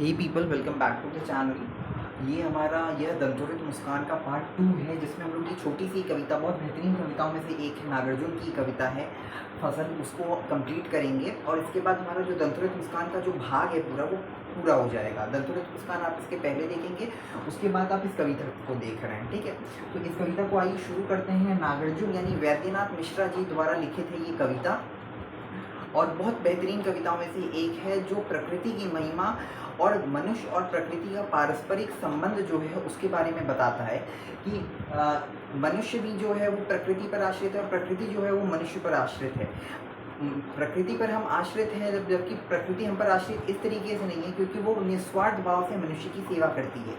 Hey people, welcome back to the channel. ये हमारा यह दंतोरित मुस्कान का पार्ट 2 है, जिसमें हम लोग की छोटी सी कविता, बहुत बेहतरीन कविताओं में से एक है, नागार्जुन की कविता है फसल, उसको कंप्लीट करेंगे। और इसके बाद हमारा जो दंतोरित मुस्कान का जो भाग है पूरा, वो पूरा हो जाएगा। दंतोरित मुस्कान आप इसके पहले देखेंगे, उसके बाद आप इस कविता को देख रहे हैं, ठीक है। तो इस कविता को आइए शुरू करते हैं। नागार्जुन यानी वैद्यनाथ मिश्रा जी द्वारा लिखित है ये कविता, और बहुत बेहतरीन कविताओं में से एक है, जो प्रकृति की महिमा और मनुष्य और प्रकृति का पारस्परिक संबंध जो है उसके बारे में बताता है कि मनुष्य भी जो है वो प्रकृति पर आश्रित है और प्रकृति जो है वो मनुष्य पर आश्रित है। प्रकृति पर हम आश्रित हैं, जबकि प्रकृति हम पर आश्रित इस तरीके से नहीं है, क्योंकि वो निस्वार्थ भाव से मनुष्य की सेवा करती है,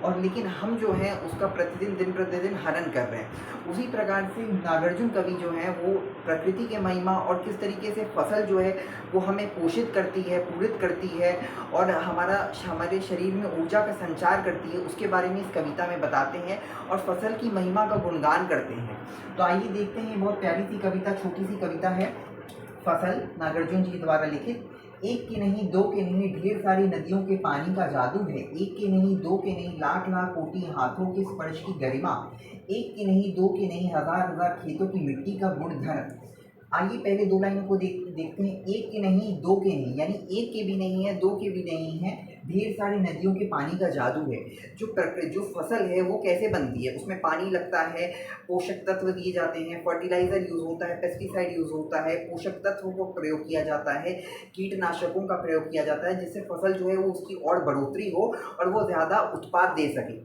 और लेकिन हम जो हैं उसका प्रतिदिन दिन प्रतिदिन हनन कर रहे हैं। उसी प्रकार से नागार्जुन कवि जो है वो प्रकृति के महिमा और किस तरीके से फसल जो है वो हमें पोषित करती है, पूरित करती है, और हमारे शरीर में ऊर्जा का संचार करती है, उसके बारे में इस कविता में बताते हैं और फसल की महिमा का गुणगान करते हैं। तो आइए देखते हैं, बहुत प्यारी सी कविता, छोटी सी कविता है फसल, नागार्जुन जी द्वारा लिखित। एक की नहीं, दो के नहीं, ढेर सारी नदियों के पानी का जादू है। एक के नहीं, दो के नहीं, लाख लाख कोटि हाथों के स्पर्श की गरिमा। एक की नहीं, दो के नहीं, हजार हजार खेतों की मिट्टी का गुणधर्म। आइए पहले दो लाइनों को देखते हैं। एक के नहीं, दो के नहीं, यानी एक के भी नहीं है, दो के भी नहीं है, ढेर सारी नदियों के पानी का जादू है। जो फसल है वो कैसे बनती है, उसमें पानी लगता है, पोषक तत्व दिए जाते हैं, फर्टिलाइज़र यूज़ होता है, पेस्टिसाइड यूज़ होता है, पोषक तत्वों को प्रयोग किया जाता है, कीटनाशकों का प्रयोग किया जाता है, जिससे फसल जो है वो उसकी और बढ़ोतरी हो और वो ज़्यादा उत्पाद दे सके।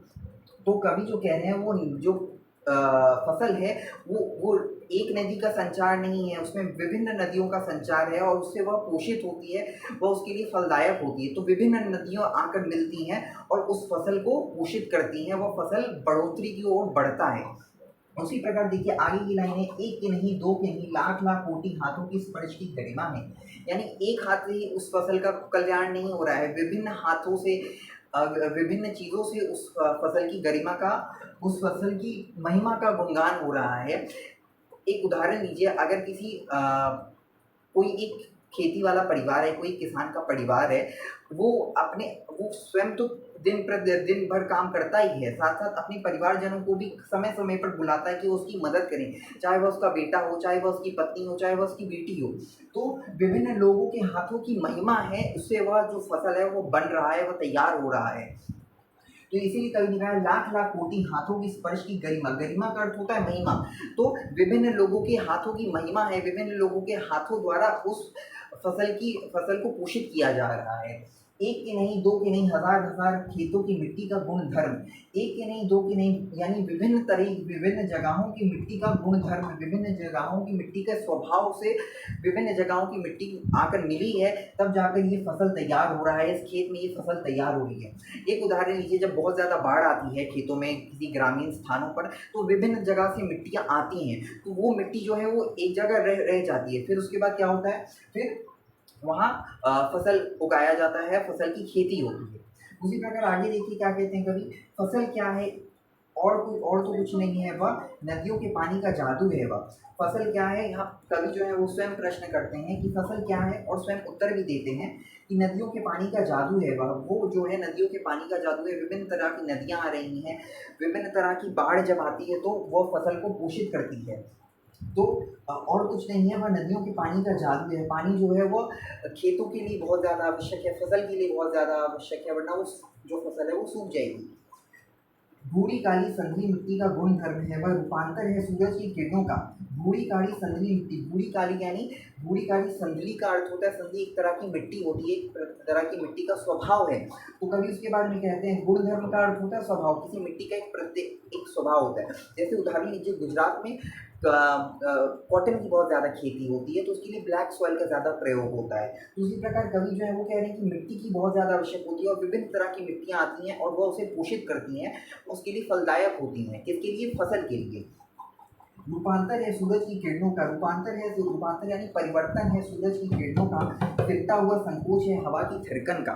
तो कवि जो कह रहे हैं, वो जो फसल है वो एक नदी का संचार नहीं है, उसमें विभिन्न नदियों का संचार है, और उससे वह पोषित होती है, वह उसके लिए फलदायक होती है। तो विभिन्न नदियाँ आकर मिलती हैं और उस फसल को पोषित करती हैं, वह फसल बढ़ोतरी की ओर बढ़ता है। उसी प्रकार देखिए आगे की लाइन है, एक के नहीं, दो के नहीं, लाख लाख कोटि हाथों की स्पर्श की गरिमा है। यानी एक हाथ से ही उस फसल का कल्याण नहीं हो रहा है, विभिन्न हाथों से, विभिन्न चीज़ों से उस फसल की गरिमा का, उस फसल की महिमा का गुणगान हो रहा है। एक उदाहरण लीजिए, अगर कोई एक खेती वाला परिवार है, कोई किसान का परिवार है, वो स्वयं तो दिन भर काम करता ही है, साथ साथ अपने परिवारजनों को भी समय समय पर बुलाता है कि वो उसकी मदद करें, चाहे वह उसका बेटा हो, चाहे वह उसकी पत्नी हो, चाहे वह उसकी बेटी हो। तो विभिन्न लोगों के हाथों की महिमा है, उससे वह जो फसल है वो बन रहा है, वह तैयार हो रहा है। तो इसीलिए कवि ने कहा, लाख लाख कोटि हाथों की स्पर्श की गरिमा। गरिमा का अर्थ होता है महिमा। तो विभिन्न लोगों के हाथों की महिमा है, विभिन्न लोगों के हाथों द्वारा उस फसल को पोषित किया जा रहा है। एक के नहीं, दो के नहीं, हजार हजार खेतों की मिट्टी का गुण धर्म। एक के नहीं, दो के नहीं, यानी विभिन्न जगहों की मिट्टी का गुण धर्म, विभिन्न जगहों की मिट्टी के स्वभाव से विभिन्न जगहों की मिट्टी आकर मिली है, तब जाकर ये फसल तैयार हो रहा है, इस खेत में ये फसल तैयार हो रही है। एक उदाहरण लीजिए, जब बहुत ज़्यादा बाढ़ आती है खेतों में, किसी ग्रामीण स्थानों पर, तो विभिन्न जगह से मिट्टियाँ आती हैं, तो वो मिट्टी जो है वो एक जगह रह जाती है। फिर उसके बाद क्या होता है, फिर वहाँ फसल उगाया जाता है, फसल की खेती होती है। उसी प्रकार आगे देखिए क्या कहते हैं कवि, फसल क्या है, और तो कुछ नहीं है, वह नदियों के पानी का जादू है। वह फसल क्या है, यहाँ कवि जो है वो स्वयं प्रश्न करते हैं कि फसल क्या है, और स्वयं उत्तर भी देते हैं कि नदियों के पानी का जादू है। वह वो जो है नदियों के पानी का जादू है, विभिन्न तरह की नदियाँ आ रही हैं, विभिन्न तरह की बाढ़ जब आती है तो वह फसल को पोषित करती है। तो और कुछ नहीं है, वह नदियों के पानी का जादू है। पानी जो है वो खेतों के लिए बहुत ज़्यादा आवश्यक है, फसल के लिए बहुत ज़्यादा आवश्यक है, वरना वो जो फसल है वो सूख जाएगी। भूरी काली संधली मिट्टी का गुण धर्म है, वह रूपांतर है सूरज की किरणों का। भूरी काली संधली मिट्टी, भूरी काली यानी भूरी काली संधली का अर्थ होता है, संधली एक तरह की मिट्टी होती है, एक तरह की मिट्टी का स्वभाव है। तो कभी उसके बारे में कहते हैं, गुण धर्म का अर्थ होता है स्वभाव, किसी मिट्टी का एक स्वभाव होता है। जैसे उदाहरण लीजिए, गुजरात में कॉटन की बहुत ज़्यादा खेती होती है, तो उसके लिए ब्लैक सॉइल का ज़्यादा प्रयोग होता है। तो उसी प्रकार कवि जो है वो कह रहे हैं कि मिट्टी की बहुत ज़्यादा आवश्यक होती है, और विभिन्न तरह की मिट्टियाँ आती हैं और वह उसे पोषित करती हैं, उसके लिए फलदायक होती हैं। किसके लिए, फसल के लिए। रूपांतर है सूरज की किरणों का, रूपांतर यानी परिवर्तन है सूरज की किरणों का, फिरता हुआ संकोच है हवा की थिरकन का।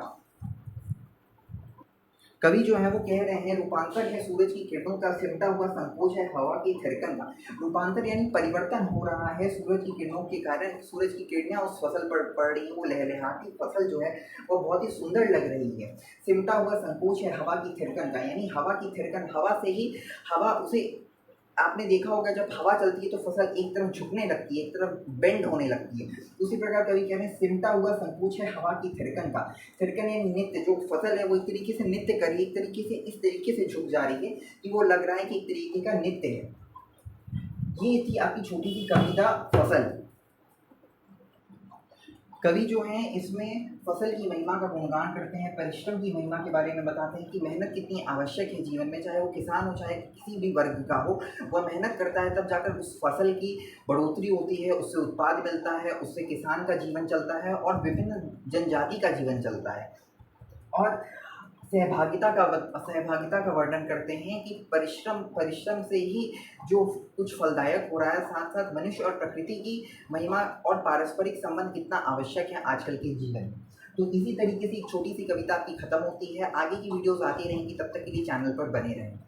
कवि जो है वो कह रहे हैं, रूपांतर है सूरज की किरणों का, सिमटा हुआ संकोच है हवा की थिरकन का। रूपांतर यानी परिवर्तन हो रहा है सूरज की किरणों के कारण। सूरज की किरणें उस फसल पर पड़ रही, वो लहलहाती फसल जो है वो बहुत ही सुंदर लग रही है। सिमटा हुआ संकोच है हवा की थिरकन का, यानी हवा की थिरकन, हवा से ही हवा उसे, आपने देखा होगा जब हवा चलती है तो फसल एक तरफ झुकने लगती है, एक तरफ बेंड होने लगती है। उसी प्रकार कवि कह रहे हैं सिमटा हुआ संकोच है हवा की थिरकन का। थिरकन यानी नृत्य, जो फसल है वो एक तरीके से नृत्य कर रही है, एक तरीके से इस तरीके से झुक जा रही है कि वो लग रहा है कि एक तरीके का नृत्य है। ये थी आपकी छोटी सी कविता फसल। कवि जो हैं इसमें फसल की महिमा का गुणगान करते हैं, परिश्रम की महिमा के बारे में बताते हैं कि मेहनत कितनी आवश्यक है जीवन में, चाहे वो किसान हो चाहे किसी भी वर्ग का हो, वह मेहनत करता है तब जाकर उस फसल की बढ़ोतरी होती है, उससे उत्पाद मिलता है, उससे किसान का जीवन चलता है और विभिन्न जनजाति का जीवन चलता है। और सहभागिता का वर्णन करते हैं कि परिश्रम से ही जो कुछ फलदायक हो रहा है, साथ साथ मनुष्य और प्रकृति की महिमा और पारस्परिक संबंध कितना आवश्यक है आजकल के जीवन में। तो इसी तरीके से एक छोटी सी कविता आपकी खत्म होती है। आगे की वीडियोस आती रहेंगी, तब तक के लिए चैनल पर बने रहें।